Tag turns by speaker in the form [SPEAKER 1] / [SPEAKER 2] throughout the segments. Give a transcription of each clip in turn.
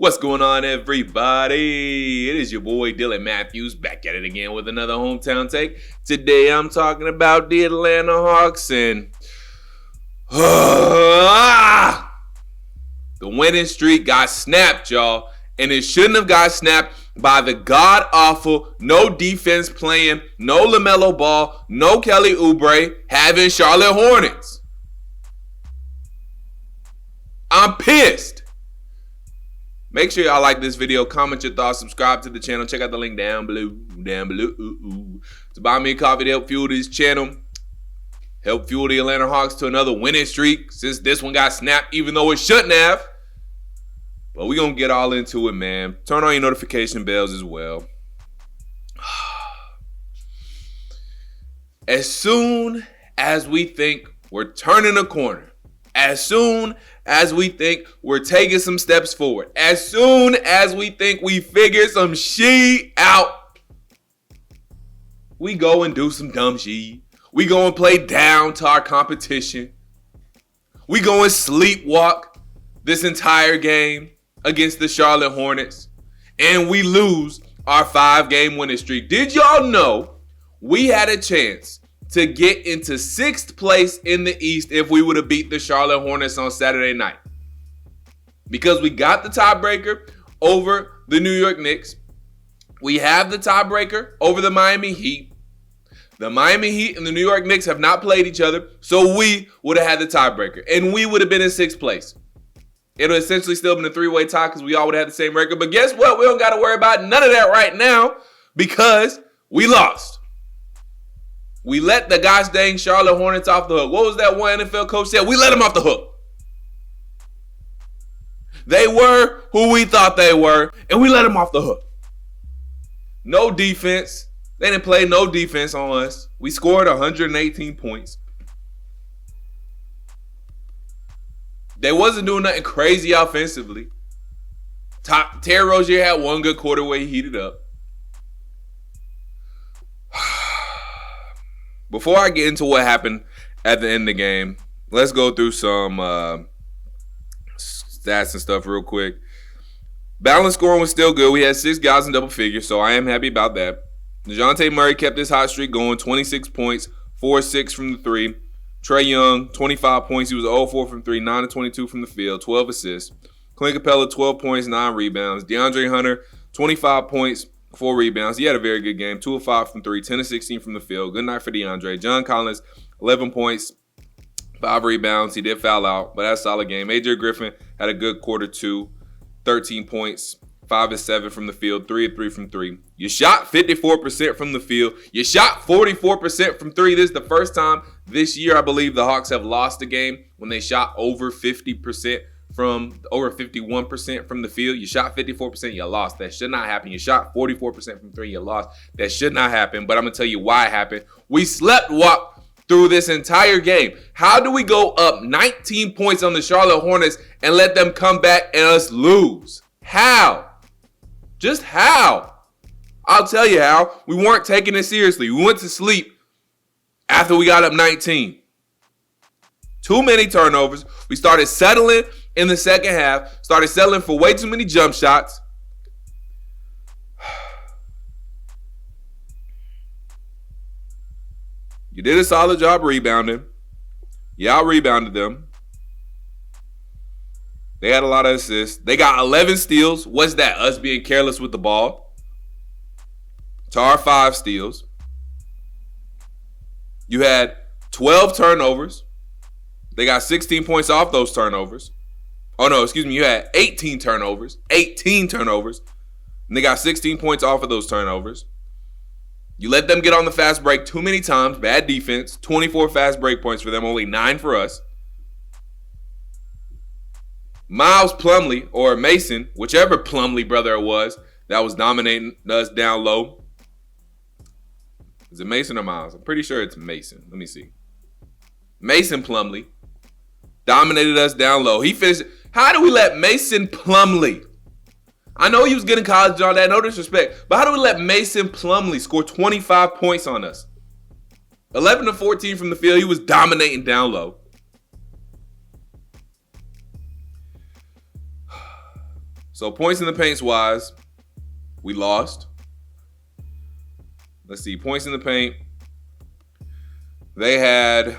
[SPEAKER 1] What's going on, everybody? It is your boy Dylan Mathews back at it again with another hometown take. Today I'm talking about the Atlanta Hawks and the winning streak got snapped, y'all. And it shouldn't have got snapped by the god-awful, no defense playing, no LaMelo Ball, no Kelly Oubre having Charlotte Hornets. I'm pissed. Make sure y'all like this video, comment your thoughts, subscribe to the channel. Check out the link down below. To buy me a coffee to help fuel this channel. Help fuel the Atlanta Hawks to another winning streak since this one got snapped, even though it shouldn't have. But we're going to get all into it, man. Turn on your notification bells as well. As soon as we think we're turning a corner, as soon as we think we're taking some steps forward, as soon as we think we figure some shit out, we go and do some dumb shit. We go and play down to our competition. We go and sleepwalk this entire game against the Charlotte Hornets, and we lose our 5-game winning streak. Did y'all know we had a chance to get into 6th place in the East if we would have beat the Charlotte Hornets on Saturday night? Because we got the tiebreaker over the New York Knicks. We have the tiebreaker over the Miami Heat. The Miami Heat and the New York Knicks have not played each other, so we would have had the tiebreaker, and we would have been in 6th place. It would have essentially still been a 3-way tie because we all would have had the same record. But guess what? We don't got to worry about none of that right now because we lost. We let the gosh dang Charlotte Hornets off the hook. What was that one NFL coach said? We let them off the hook. They were who we thought they were, and we let them off the hook. No defense. They didn't play no defense on us. We scored 118 points. They wasn't doing nothing crazy offensively. Terry Rozier had one good quarter where he heated up. Before I get into what happened at the end of the game, let's go through some stats and stuff real quick. Balance scoring was still good. We had 6 guys in double figures, so I am happy about that. DeJounte Murray kept his hot streak going, 26 points, 4-6 from the 3. Trae Young, 25 points. He was 0-4 from 3, 9-22 from the field, 12 assists. Clint Capella, 12 points, 9 rebounds. DeAndre Hunter, 25 points, 4 rebounds. He had a very good game, 2-5 from 3, 10-16 from the field. Good night for DeAndre. John Collins, 11 points, 5 rebounds. He did foul out, but that's a solid game. AJ Griffin had a good quarter 2, 13 points, 5-7 from the field, 3-3 from 3. You shot 54% from the field. You shot 44% from 3. This is the first time this year, I believe, the Hawks have lost a game when they shot over 50% from, over 51% from the field. You shot 54%, you lost. That should not happen. You shot 44% from 3, you lost. That should not happen, but I'm going to tell you why it happened. We sleptwalked through this entire game. How do we go up 19 points on the Charlotte Hornets and let them come back and us lose? How? Just how? I'll tell you how. We weren't taking it seriously. We went to sleep after we got up 19. Too many turnovers. We started settling in the second half. Started settling for way too many jump shots. You did a solid job rebounding. You out-rebounded them. They had a lot of assists. They got 11 steals. What's that? Us being careless with the ball. To our 5 steals. You had 12 turnovers. They got 16 points off those turnovers. Oh, no, excuse me. You had 18 turnovers. 18 turnovers. And they got 16 points off of those turnovers. You let them get on the fast break too many times. Bad defense. 24 fast break points for them. Only 9 for us. Miles Plumlee, or Mason, whichever Plumlee brother it was, that was dominating us down low. Is it Mason or Miles? I'm pretty sure it's Mason. Let me see. Mason Plumlee dominated us down low. He finished. How do we let Mason Plumlee? I know he was getting college and all that, no disrespect, but how do we let Mason Plumlee score 25 points on us? 11-14 from the field. He was dominating down low. So points in the paints wise, we lost. Let's see, points in the paint. They had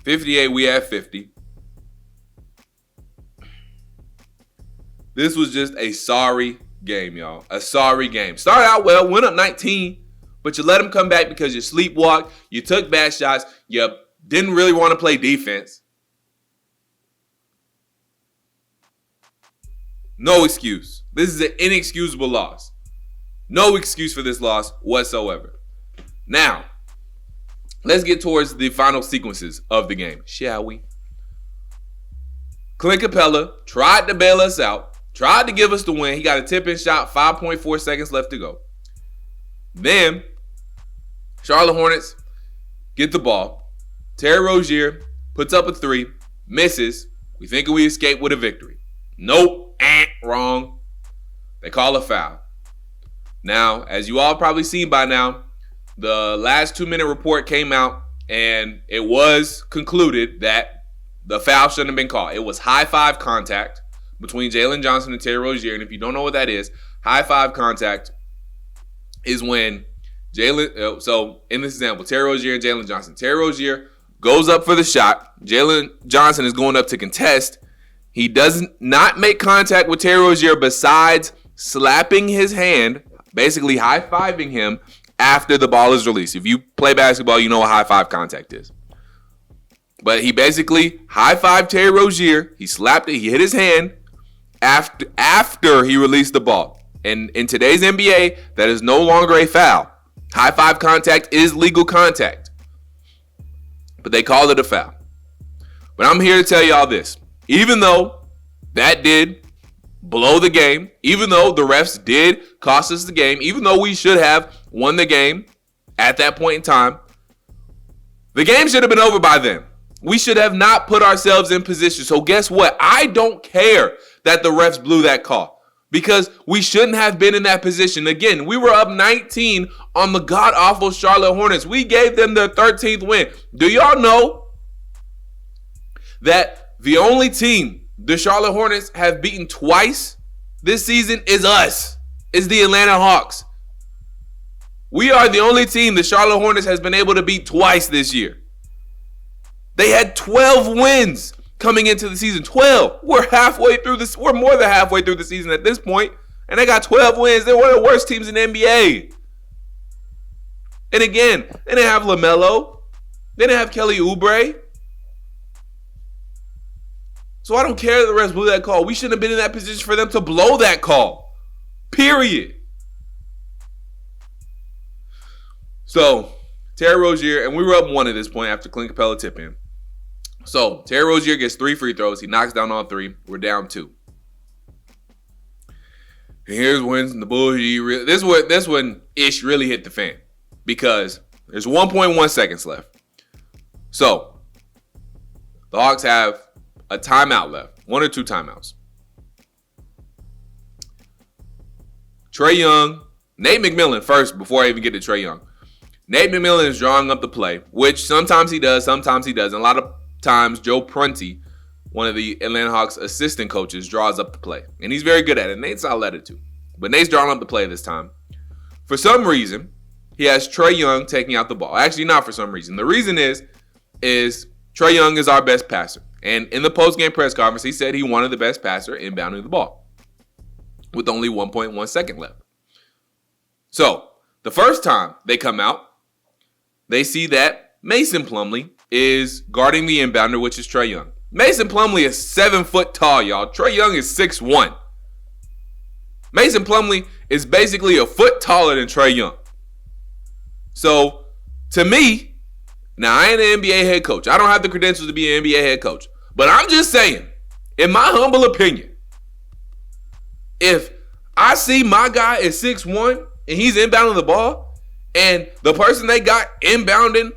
[SPEAKER 1] 58, we had 50. This was just a sorry game, y'all. A sorry game. Started out well, went up 19, but you let them come back because you sleepwalked, you took bad shots, you didn't really want to play defense. No excuse. This is an inexcusable loss. No excuse for this loss whatsoever. Now, let's get towards the final sequences of the game, shall we? Clint Capella tried to bail us out, tried to give us the win. He got a tip-in shot, 5.4 seconds left to go. Then, Charlotte Hornets get the ball. Terry Rozier puts up a three, misses. We think we escape with a victory. Nope, wrong. They call a foul. Now, as you all probably seen by now, the last 2-minute report came out, and it was concluded that the foul shouldn't have been called. It was high-five contact between Jalen Johnson and Terry Rozier. And if you don't know what that is, high-five contact is when so in this example, Terry Rozier and Jalen Johnson. Terry Rozier goes up for the shot. Jalen Johnson is going up to contest. He does not make contact with Terry Rozier besides slapping his hand, basically high-fiving him after the ball is released. If you play basketball, you know what high-five contact is. But he basically high-fived Terry Rozier. He slapped it. He hit his hand after he released the ball. And in today's NBA, that is no longer a foul. High-five contact is legal contact. But they called it a foul. But I'm here to tell y'all this. Even though that did blow the game, even though the refs did cost us the game, even though we should have won the game at that point in time, the game should have been over by then. We should have not put ourselves in position. So guess what? I don't care that the refs blew that call because we shouldn't have been in that position. Again, we were up 19 on the god-awful Charlotte Hornets. We gave them their 13th win. Do y'all know that the only team the Charlotte Hornets have beaten twice this season is us? Is the Atlanta Hawks. We are the only team the Charlotte Hornets has been able to beat twice this year. They had 12 wins coming into the season. 12. We're halfway through this. We're more than halfway through the season at this point, and they got 12 wins. They're one of the worst teams in the NBA. And again, they didn't have LaMelo. They didn't have Kelly Oubre. So I don't care that the refs blew that call. We shouldn't have been in that position for them to blow that call. Period. So, Terry Rozier, and we were up 1 at this point after Clint Capella tip in. So, Terry Rozier gets 3 free throws. He knocks down all 3. We're down 2. And here's when the bullshit. This when ish really hit the fan. Because there's 1.1 seconds left. So, the Hawks have a timeout left. 1 or 2 timeouts. Trae Young, Nate McMillan first before I even get to Trae Young. Nate McMillan is drawing up the play, which sometimes he does, sometimes he doesn't. A lot of times, Joe Prunty, one of the Atlanta Hawks assistant coaches, draws up the play. And he's very good at it. Nate's not let it to. But Nate's drawing up the play this time. For some reason, he has Trae Young taking out the ball. Actually, not for some reason. The reason is Trae Young is our best passer. And in the post-game press conference, he said he wanted the best passer inbounding the ball with only 1.1 second left. So, the first time they come out, they see that Mason Plumlee is guarding the inbounder, which is Trae Young. Mason Plumlee is 7 foot tall, y'all. Trae Young is 6'1". Mason Plumlee is basically a foot taller than Trae Young. So, to me, now I ain't an NBA head coach. I don't have the credentials to be an NBA head coach. But I'm just saying, in my humble opinion, if I see my guy is 6'1", and he's inbounding the ball, and the person they got inbounding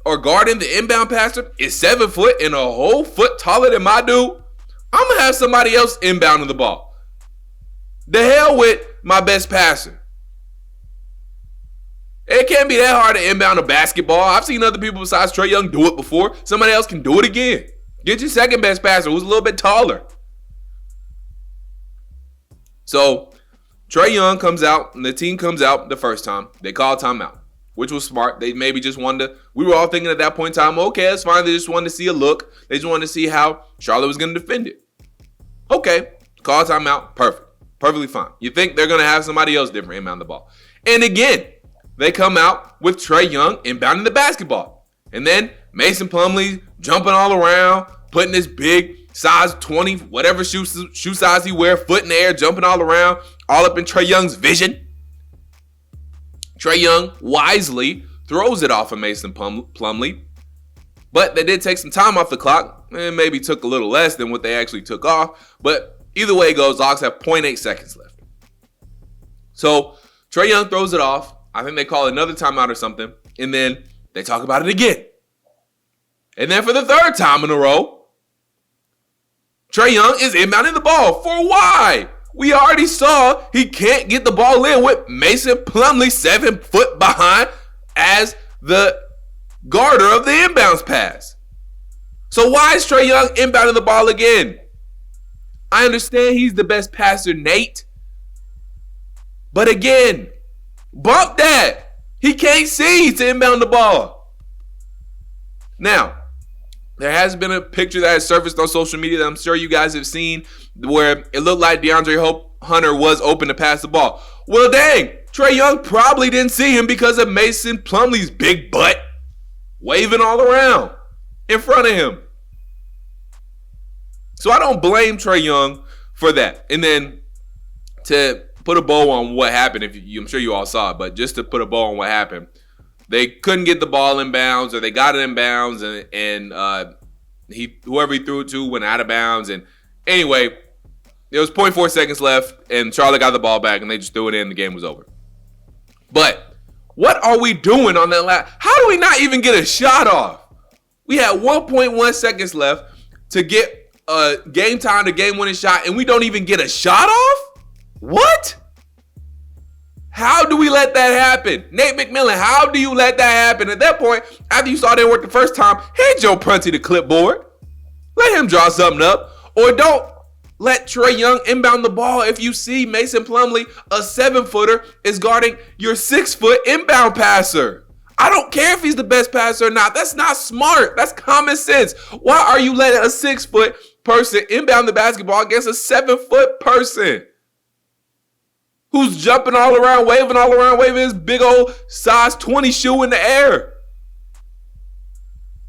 [SPEAKER 1] or guarding the inbound passer is 7 foot and a whole foot taller than my dude, I'm going to have somebody else inbounding the ball. The hell with my best passer. It can't be that hard to inbound a basketball. I've seen other people besides Trae Young do it before. Somebody else can do it again. Get your second best passer who's a little bit taller. So Trae Young comes out, and the team comes out the first time. They call timeout, which was smart. They maybe just wanted to, we were all thinking at that point in time, okay, that's fine. They just wanted to see a look. They just wanted to see how Charlotte was going to defend it. Okay, call timeout, perfect. Perfectly fine. You think they're going to have somebody else different inbound the ball. And again, they come out with Trae Young inbounding the basketball. And then Mason Plumlee jumping all around, putting this big size 20, whatever shoe size he wear, foot in the air, jumping all around, all up in Trae Young's vision. Trae Young wisely throws it off of Mason Plumlee. But they did take some time off the clock. And maybe took a little less than what they actually took off. But either way it goes, Hawks have 0.8 seconds left. So Trae Young throws it off. I think they call another timeout or something. And then they talk about it again. And then for the third time in a row, Trae Young is inbounding the ball. For why? We already saw he can't get the ball in with Mason Plumlee 7 foot behind as the guarder of the inbounds pass. So why is Trae Young inbounding the ball again? I understand he's the best passer, Nate. But again, bump that. He can't see to inbound the ball. Now, there has been a picture that has surfaced on social media that I'm sure you guys have seen where it looked like DeAndre Hunter was open to pass the ball. Well, dang, Trae Young probably didn't see him because of Mason Plumlee's big butt waving all around in front of him. So I don't blame Trae Young for that. And then to put a bow on what happened, I'm sure you all saw it, but just to put a bow on what happened, they couldn't get the ball in bounds, or they got it in bounds, and whoever he threw it to went out of bounds. And anyway, there was 0.4 seconds left, and Charlotte got the ball back, and they just threw it in, and the game was over. But what are we doing on that last? How do we not even get a shot off? We had 1.1 seconds left to get a game time to game-winning shot, and we don't even get a shot off? What? How do we let that happen? Nate McMillan, how do you let that happen? At that point, after you saw that work the first time, hand Joe Prunty the clipboard. Let him draw something up. Or don't let Trae Young inbound the ball if you see Mason Plumlee, a 7-footer, is guarding your 6-foot inbound passer. I don't care if he's the best passer or not. That's not smart. That's common sense. Why are you letting a 6-foot person inbound the basketball against a 7-foot person who's jumping all around, waving his big old size 20 shoe in the air?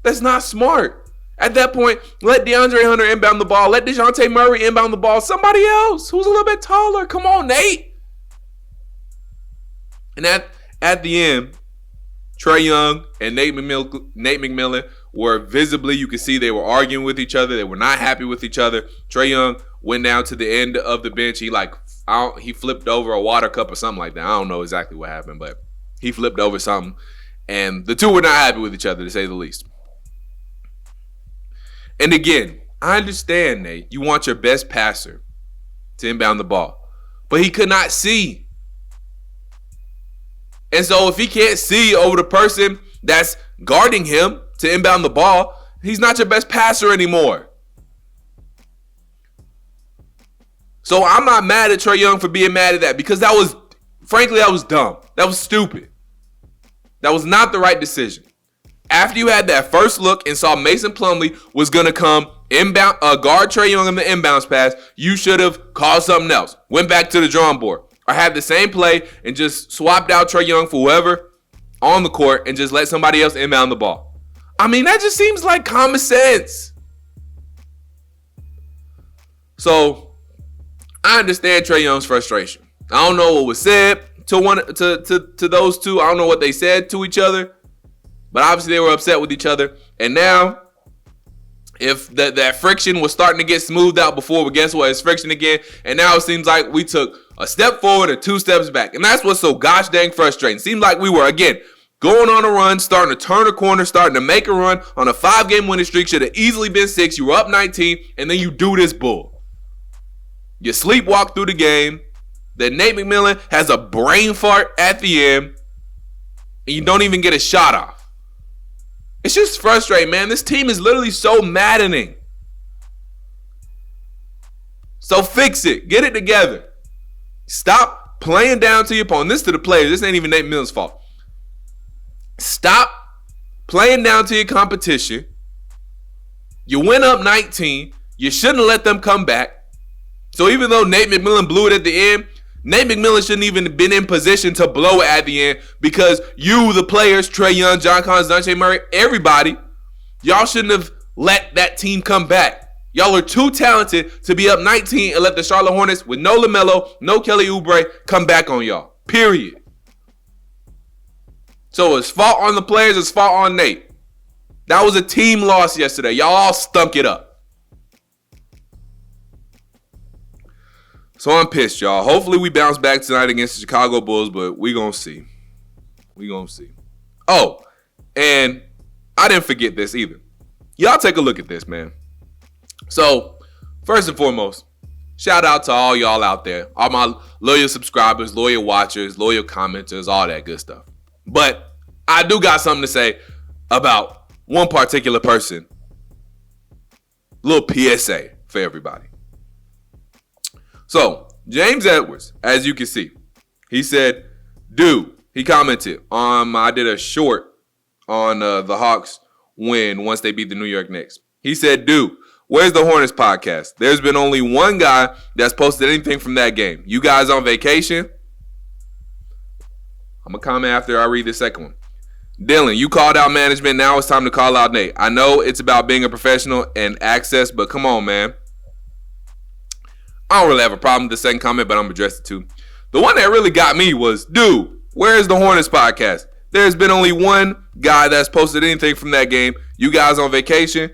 [SPEAKER 1] That's not smart. At that point, let DeAndre Hunter inbound the ball. Let DeJounte Murray inbound the ball. Somebody else who's a little bit taller. Come on, Nate. And at the end, Trae Young and Nate McMillan were visibly, you could see they were arguing with each other. They were not happy with each other. Trae Young went down to the end of the bench. He flipped over a water cup or something like that. I don't know exactly what happened, but he flipped over something. And the two were not happy with each other, to say the least. And again, I understand, Nate, you want your best passer to inbound the ball. But he could not see. And so if he can't see over the person that's guarding him to inbound the ball, he's not your best passer anymore. So I'm not mad at Trae Young for being mad at that, because that was dumb. That was stupid. That was not the right decision. After you had that first look and saw Mason Plumlee was going to come inbound, guard Trae Young in the inbounds pass, you should have called something else. Went back to the drawing board. Or had the same play and just swapped out Trae Young for whoever on the court and just let somebody else inbound the ball. I mean, that just seems like common sense. So, I understand Trae Young's frustration. I don't know what was said to those two. I don't know what they said to each other. But obviously they were upset with each other. And now, if that friction was starting to get smoothed out before, but guess what? It's friction again. And now it seems like we took a step forward and 2 steps back. And that's what's so gosh dang frustrating. Seems like we were, again, going on a run, starting to turn a corner, starting to make a run on a 5-game winning streak. Should have easily been 6. You were up 19, and then you do this bull. You sleepwalk through the game. Then Nate McMillan has a brain fart at the end, and you don't even get a shot off. It's just frustrating, man. This team is literally so maddening. So fix it. Get it together. Stop playing down to your opponent. This to the players. This ain't even Nate McMillan's fault. Stop playing down to your competition. You went up 19. You shouldn't let them come back. So even though Nate McMillan blew it at the end, Nate McMillan shouldn't even have been in position to blow it at the end because you, the players, Trae Young, John Collins, Dejounte Murray, everybody, y'all shouldn't have let that team come back. Y'all are too talented to be up 19 and let the Charlotte Hornets with no LaMelo, no Kelly Oubre come back on y'all. Period. So it's fault on the players, it's fault on Nate. That was a team loss yesterday. Y'all all stunk it up. So I'm pissed, y'all. Hopefully we bounce back tonight against the Chicago Bulls, but we gonna see. We gonna see. Oh, and I didn't forget this either. Y'all take a look at this, man. So, first and foremost, shout out to all y'all out there. All my loyal subscribers, loyal watchers, loyal commenters, all that good stuff. But I do got something to say about one particular person. Little PSA for everybody. So, James Edwards, as you can see, he said, dude, he commented on, I did a short on the Hawks win once they beat the New York Knicks. He said, dude, where's the Hornets podcast? There's been only one guy that's posted anything from that game. You guys on vacation? I'm going to comment after I read the second one. Dylan, you called out management. Now it's time to call out Nate. I know it's about being a professional and access, but come on, man. I don't really have a problem with the second comment, but I'm going to address it too. The one that really got me was, dude, where's the Hornets podcast? There's been only one guy that's posted anything from that game. You guys on vacation?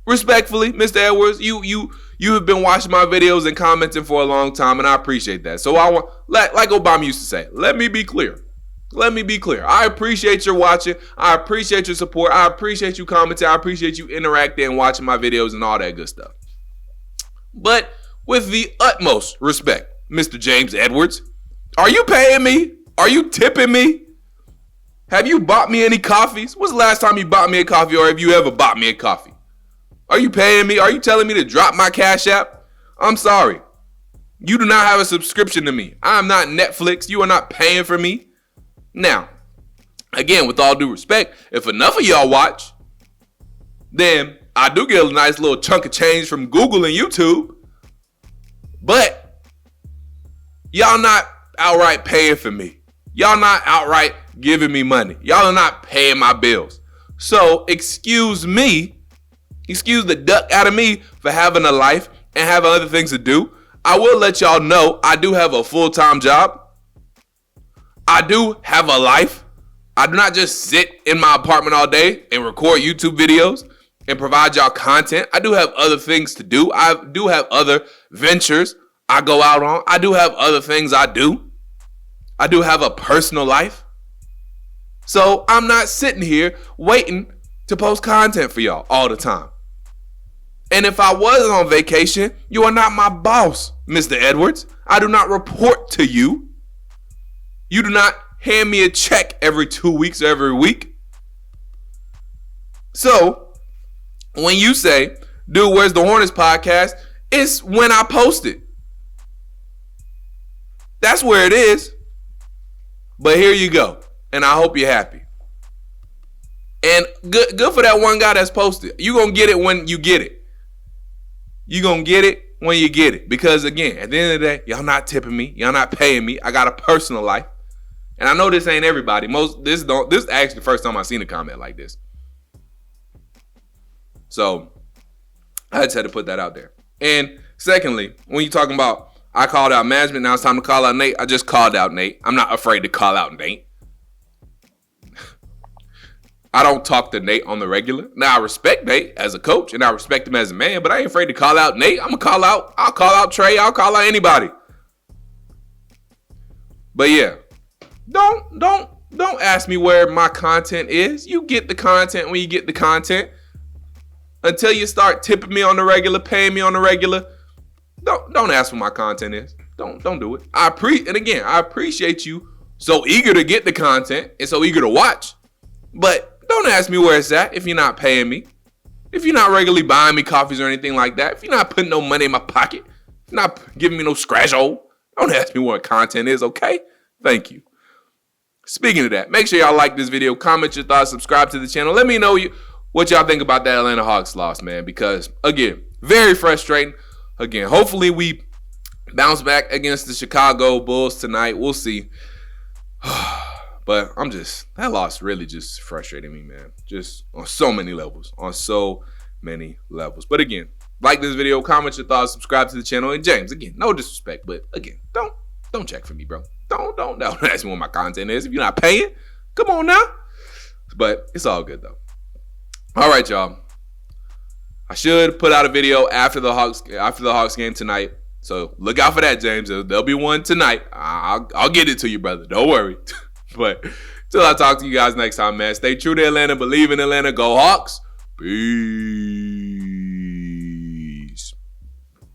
[SPEAKER 1] Respectfully, Mr. Edwards, you have been watching my videos and commenting for a long time, and I appreciate that. So I want, like Obama used to say, let me be clear. Let me be clear. I appreciate your watching. I appreciate your support. I appreciate you commenting. I appreciate you interacting and watching my videos and all that good stuff. But with the utmost respect, Mr. James Edwards, are you paying me? Are you tipping me? Have you bought me any coffees? When's the last time you bought me a coffee, or have you ever bought me a coffee? Are you paying me? Are you telling me to drop my Cash App? I'm sorry. You do not have a subscription to me. I am not Netflix. You are not paying for me. Now, again, with all due respect, if enough of y'all watch, then I do get a nice little chunk of change from Google and YouTube. But y'all not outright paying for me. Y'all not outright giving me money. Y'all are not paying my bills. So excuse the duck out of me for having a life and having other things to do. I will let y'all know I do have a full-time job. I do have a life. I do not just sit in my apartment all day and record YouTube videos and provide y'all content. I do have other things to do. I do have other ventures I go out on. I do have other things I do. I do have a personal life. So I'm not sitting here waiting to post content for y'all all the time. And if I was on vacation, you are not my boss, Mr. Edwards. I do not report to you. You do not hand me a check every 2 weeks or every week. So when you say, dude, where's the Hornets podcast? It's when I post it. That's where it is. But here you go. And I hope you're happy. And good for that one guy that's posted. You're going to get it when you get it. You're going to get it when you get it. Because again, at the end of the day, y'all not tipping me. Y'all not paying me. I got a personal life. And I know this ain't everybody. This is actually the first time I've seen a comment like this. So I just had to put that out there. And secondly, when you're talking about I called out management, now it's time to call out Nate. I just called out Nate. I'm not afraid to call out Nate. I don't talk to Nate on the regular. Now I respect Nate as a coach and I respect him as a man, but I ain't afraid to call out Nate. I'll call out Trae. I'll call out anybody. But yeah, don't ask me where my content is. You get the content when you get the content. Until you start tipping me on the regular, paying me on the regular, don't ask what my content is. Don't do it. I appreciate you so eager to get the content and so eager to watch. But don't ask me where it's at if you're not paying me. If you're not regularly buying me coffees or anything like that. If you're not putting no money in my pocket. Not giving me no scratch hole. Don't ask me what content is, okay? Thank you. Speaking of that, make sure y'all like this video, comment your thoughts, subscribe to the channel. Let me know what y'all think about that Atlanta Hawks loss, man, because, again, very frustrating. Again, hopefully we bounce back against the Chicago Bulls tonight. We'll see. But that loss really just frustrated me, man. Just on so many levels. But again, like this video, comment your thoughts, subscribe to the channel. And James, again, no disrespect, but again, don't check for me, bro. Don't ask me what my content is. If you're not paying, come on now. But it's all good, though. All right, y'all. I should put out a video after the Hawks game tonight. So look out for that, James. There'll be one tonight. I'll get it to you, brother. Don't worry. But till I talk to you guys next time, man. Stay true to Atlanta. Believe in Atlanta. Go Hawks. Peace.